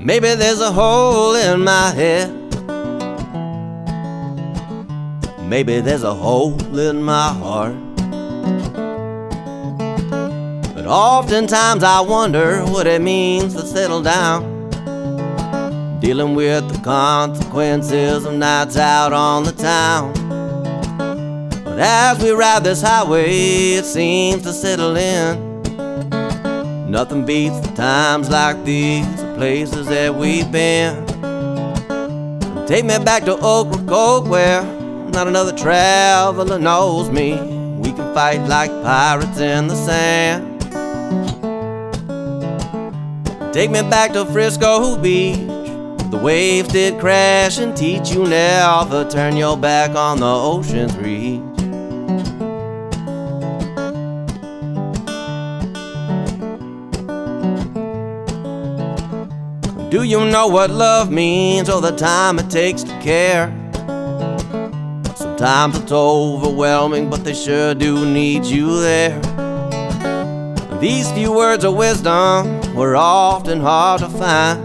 Maybe there's a hole in my head. Maybe there's a hole in my heart. But oftentimes I wonder what it means to settle down, dealing with the consequences of nights out on the town. But as we ride this highway, it seems to settle in. Nothing beats the times like these, the places that we've been. Take me back to Ocracoke, where not another traveler knows me. We can fight like pirates in the sand. Take me back to Frisco Beach. The waves did crash and teach you never turn your back on the ocean's reach. Do you know what love means, or the time it takes to care? Sometimes it's overwhelming, but they sure do need you there. These few words of wisdom were often hard to find.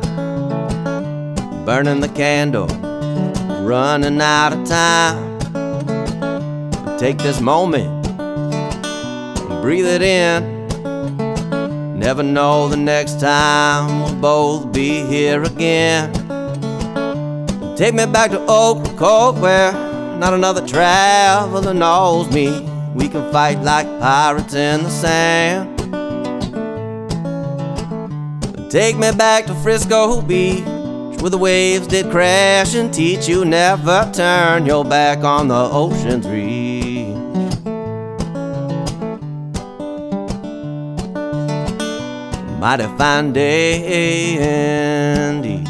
Burning the candle, running out of time. Take this moment, breathe it in. Never know the next time we'll both be here again. Take me back to Ocracoke, where not another traveler knows me. We can fight like pirates in the sand. Take me back to Frisco Beach, where the waves did crash and teach you never turn your back on the ocean's reach. Mighty fine day indeed.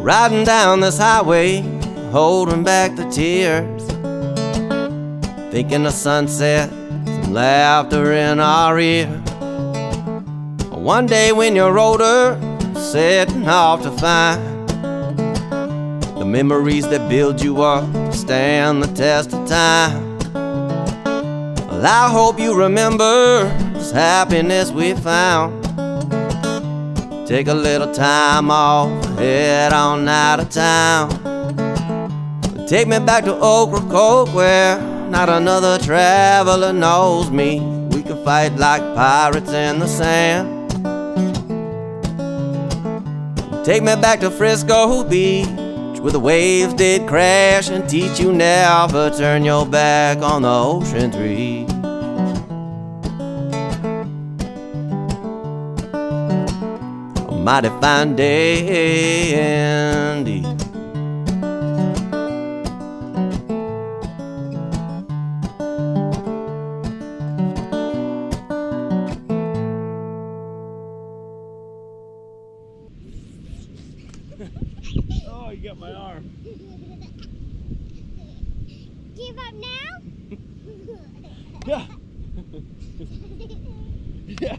Riding down this highway, holding back the tears, thinking of sunset, some laughter in our ear. One day when you're older, setting off to find the memories that build you up, stand the test of time. Well, I hope you remember this happiness we found. Take a little time off, head on out of town. Take me back to Ocracoke, where not another traveler knows me. We can fight like pirates in the sand. Take me back to Frisco Beach, where the waves did crash and teach you never turn your back on the ocean's reach. A mighty fine day indeed. Oh, you got my arm. Give up now? Yeah. Yeah.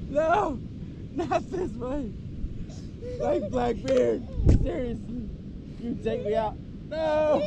No, not this way. Like Blackbeard, seriously, you take me out. No.